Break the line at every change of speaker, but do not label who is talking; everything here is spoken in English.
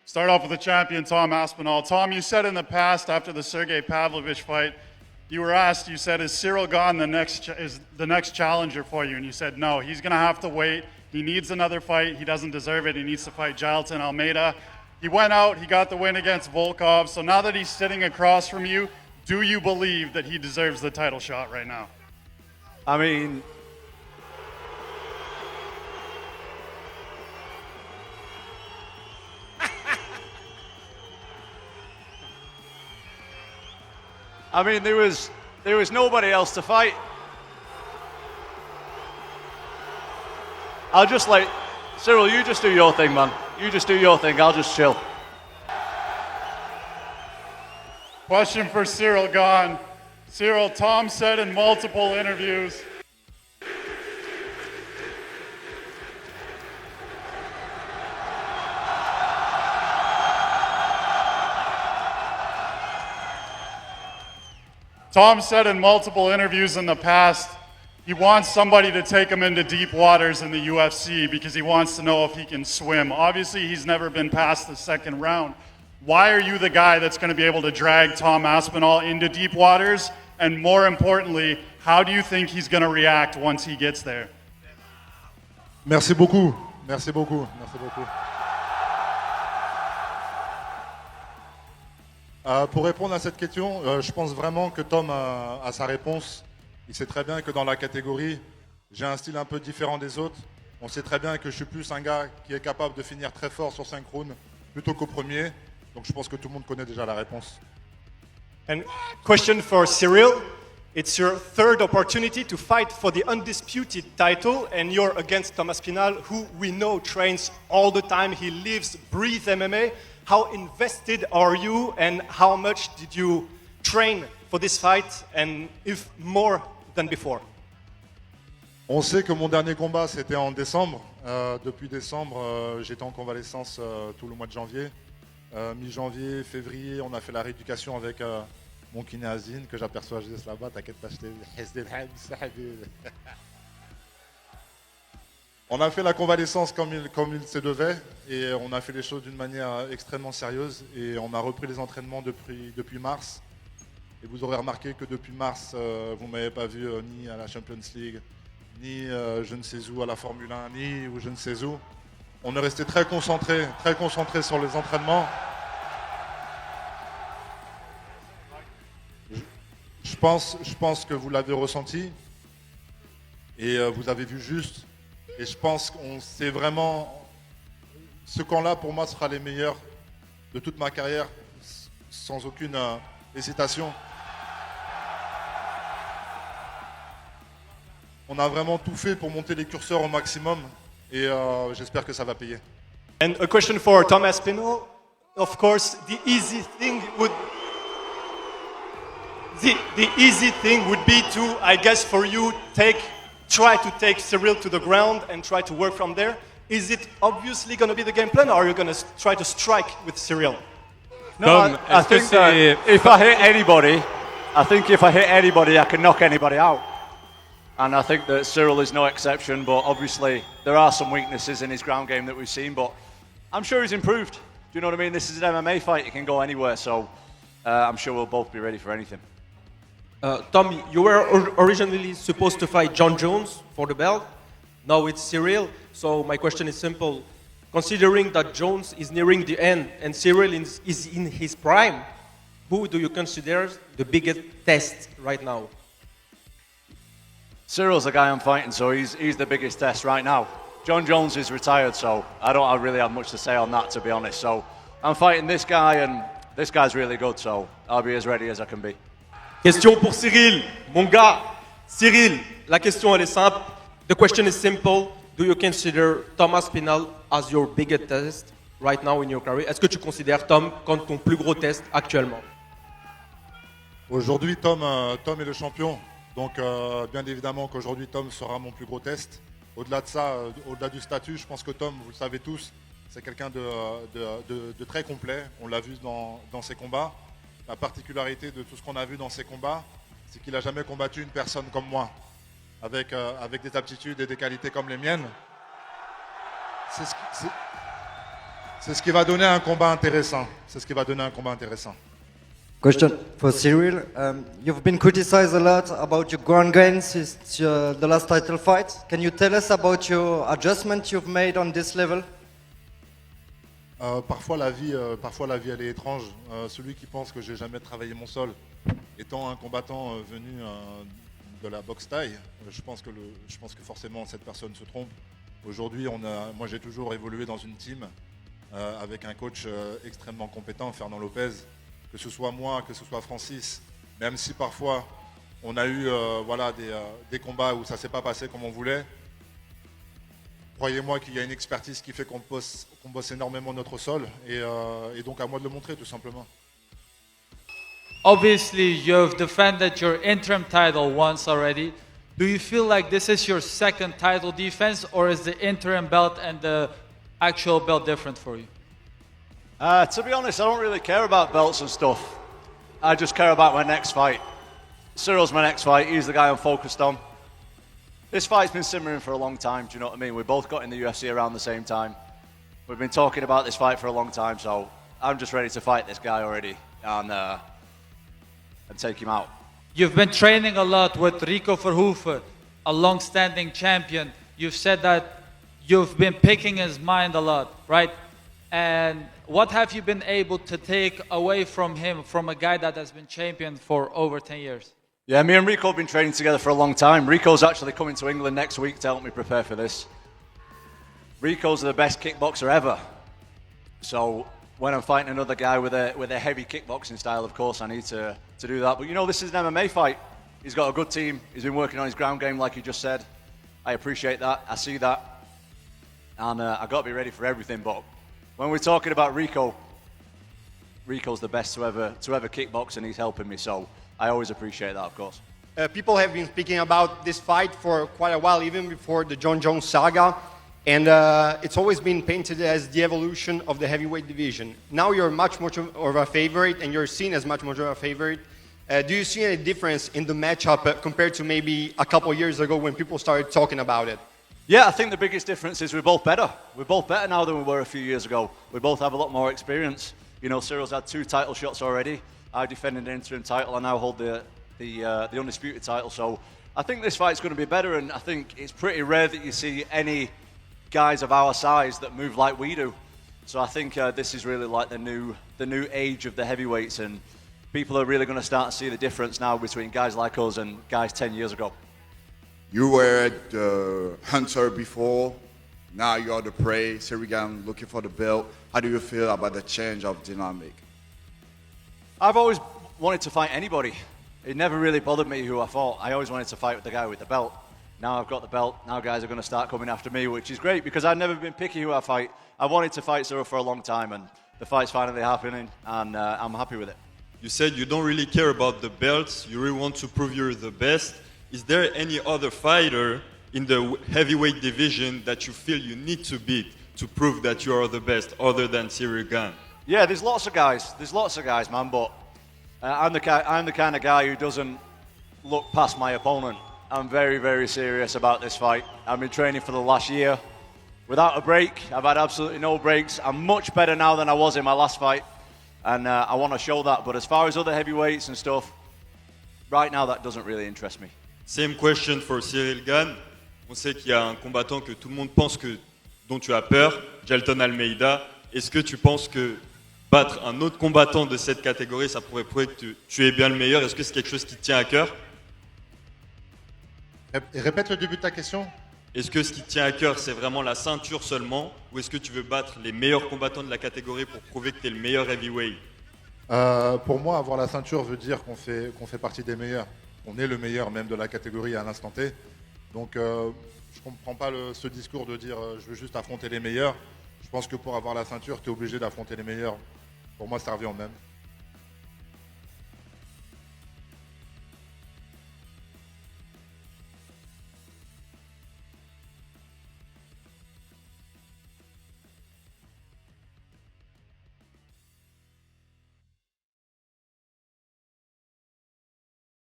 Start off with the champion, Tom Aspinall. Tom, you said in the past, after the Sergey Pavlovich fight, you were asked, you said, is Cyril Gane the next challenger for you? And you said, no, he's going to have to wait. He needs another fight. He doesn't deserve it. He needs to fight Jailton Almeida. He went out. He got the win against Volkov. So now that he's sitting across from you, do you believe that he deserves the title shot right now?
I mean, there was nobody else to fight. I'll just like, Cyril, you just do your thing, man. You just do your thing, I'll just chill.
Question for Cyril Gane. Cyril, Tom said in multiple interviews, in the past, he wants somebody to take him into deep waters in the UFC because he wants to know if he can swim. Obviously, he's never been past the second round. Why are you the guy that's going to be able to drag Tom Aspinall into deep waters? And more importantly, how do you think he's going to react once he gets there?
Merci beaucoup. Merci beaucoup. Merci beaucoup. Pour répondre à cette question, je pense vraiment que Tom a sa réponse. Il sait très bien que dans la catégorie, j'ai un style un peu différent des autres. On sait très bien que je suis plus un gars qui est capable de finir très fort sur 5 rounds plutôt qu'au premier. Donc je pense que tout le monde connaît déjà la réponse.
And question for Cyril. It's your third opportunity to fight for the undisputed title, and you're against Tom Aspinall, who we know trains all the time. He lives, breathes MMA. How invested are you, and how much did you train for this fight, and if more than before?
On sait que mon dernier combat, c'était en décembre. Depuis décembre, j'étais en convalescence tout le mois de janvier. Mi-janvier, février, on a fait la rééducation avec mon kiné Azine, que j'aperçois juste là-bas. T'inquiète pas, on a fait la convalescence comme il se devait, et on a fait les choses d'une manière extrêmement sérieuse, et on a repris les entraînements depuis mars. Et vous aurez remarqué que depuis mars, vous ne m'avez pas vu ni à la Champions League, ni je ne sais où à la Formule 1, ni ou je ne sais où. On est resté très concentré sur les entraînements. Je pense que vous l'avez ressenti, et vous avez vu juste. Et je pense qu'on sait vraiment, ce camp-là pour moi sera les meilleurs de toute ma carrière, sans aucune hésitation. On a vraiment tout fait pour monter les curseurs au maximum, et j'espère que ça va payer.
And a question for Tom Aspinall. Of course, the easy thing would be to, I guess, for you, try to take Cyril to the ground and try to work from there. Is it obviously going to be the game plan, or are you going to try to strike with Cyril?
No, I think that if I hit anybody, I can knock anybody out. And I think that Cyril is no exception, but obviously there are some weaknesses in his ground game that we've seen, but I'm sure he's improved. Do you know what I mean? This is an MMA fight, it can go anywhere, so I'm sure we'll both be ready for anything.
Tom, you were originally supposed to fight John Jones for the belt. Now it's Cyril. So my question is simple. Considering that Jones is nearing the end and Cyril is in his prime, who do you consider the biggest test right now?
Cyril's the guy I'm fighting, so he's the biggest test right now. John Jones is retired, so I don't really have much to say on that, to be honest. So I'm fighting this guy, and this guy's really good, so I'll be as ready as I can be.
Question pour Cyril, mon gars. Cyril, la question elle est simple. The question is simple. Do you consider Tom Aspinall as your biggest test right now in your career? Est-ce que tu considères Tom comme ton plus gros test actuellement?
Aujourd'hui, Tom est le champion. Donc, bien évidemment qu'aujourd'hui, Tom sera mon plus gros test. Au-delà de ça, au-delà du statut, je pense que Tom, vous le savez tous, c'est quelqu'un de très complet. On l'a vu dans ses combats. La particularité de tout ce qu'on a vu dans ses combats, c'est qu'il n'a jamais combattu une personne comme moi, avec des aptitudes et des qualités comme les miennes. C'est ce qui va donner un combat intéressant. C'est ce qui va donner un combat intéressant.
Question for Cyril. You've been criticized a lot about your ground game since the last title fight. Can you tell us about your adjustment you've made on this level?
Parfois la vie elle est étrange. Celui qui pense que j'ai jamais travaillé mon sol, étant un combattant venu de la boxe thaï, je pense que forcément cette personne se trompe. Aujourd'hui, moi j'ai toujours évolué dans une team avec un coach extrêmement compétent, Fernand Lopez, que ce soit moi, que ce soit Francis, même si parfois on a eu des combats où ça s'est pas passé comme on voulait. Croyez-moi qu'il y a une expertise qui fait qu'on bosse énormément notre sol et donc à moi de le montrer tout simplement.
Obviously, you've defended your interim title once already. Do you feel like this is your second title defense, or is the interim belt and the actual belt different for you?
To be honest, I don't really care about belts and stuff. I just care about my next fight. Cyril's my next fight. He's the guy I'm focused on. This fight's been simmering for a long time, do you know what I mean? We both got in the UFC around the same time. We've been talking about this fight for a long time, so I'm just ready to fight this guy already and take him out.
You've been training a lot with Rico Verhoeven, a long-standing champion. You've said that you've been picking his mind a lot, right? And what have you been able to take away from him, from a guy that has been champion for over 10 years?
Yeah, me and Rico have been training together for a long time. Rico's actually coming to England next week to help me prepare for this. Rico's the best kickboxer ever. So when I'm fighting another guy with a heavy kickboxing style, of course, I need to do that. But you know, this is an MMA fight. He's got a good team. He's been working on his ground game, like you just said. I appreciate that. I see that. And I've got to be ready for everything. But when we're talking about Rico, Rico's the best to ever kickbox, and he's helping me. So I always appreciate that, of course.
People have been speaking about this fight for quite a while, even before the Jon Jones saga. And it's always been painted as the evolution of the heavyweight division. Now you're much more of a favorite, and you're seen as much more of a favorite. Do you see any difference in the matchup compared to maybe a couple years ago when people started talking about it?
Yeah, I think the biggest difference is we're both better. We're both better now than we were a few years ago. We both have a lot more experience. You know, Cyril's had 2 title shots already. I defended the interim title. I now hold the undisputed title. So I think this fight's going to be better, and I think it's pretty rare that you see any guys of our size that move like we do. So I think this is really like the new age of the heavyweights, and people are really going to start to see the difference now between guys like us and guys 10 years ago.
You were the hunter before, now you're the prey. Cyril Gane looking for the belt. How do you feel about the change of dynamic?
I've always wanted to fight anybody. It never really bothered me who I fought. I always wanted to fight with the guy with the belt. Now I've got the belt, now guys are going to start coming after me, which is great because I've never been picky who I fight. I wanted to fight Cyril for a long time, and the fight's finally happening, and I'm happy with it.
You said you don't really care about the belts, you really want to prove you're the best. Is there any other fighter in the heavyweight division that you feel you need to beat to prove that you are the best, other than Cyril Gane?
Yeah, there's lots of guys, man, but I'm the kind of guy who doesn't look past my opponent. I'm very, very serious about this fight. I've been training for the last year without a break. I've had absolutely no breaks. I'm much better now than I was in my last fight, and I want to show that. But as far as other heavyweights and stuff, right now that doesn't really interest me.
Same question for Cyril Gane. On sait qu'il y a un combattant que tout le monde pense dont tu as peur, Jailton Almeida. Est-ce que tu penses que battre un autre combattant de cette catégorie, ça pourrait prouver que tu es bien le meilleur? Est-ce que c'est quelque chose qui te tient à cœur?
Répète le début de ta question.
Est-ce que ce qui te tient à cœur, c'est vraiment la ceinture seulement, ou est-ce que tu veux battre les meilleurs combattants de la catégorie pour prouver que tu es le meilleur heavyweight?
Pour moi, avoir la ceinture veut dire qu'on fait partie des meilleurs. On est le meilleur même de la catégorie à l'instant T. Donc je ne comprends pas ce discours de dire je veux juste affronter les meilleurs. Je pense que pour avoir la ceinture, tu es obligé d'affronter les meilleurs. Pour moi, ça revient au même.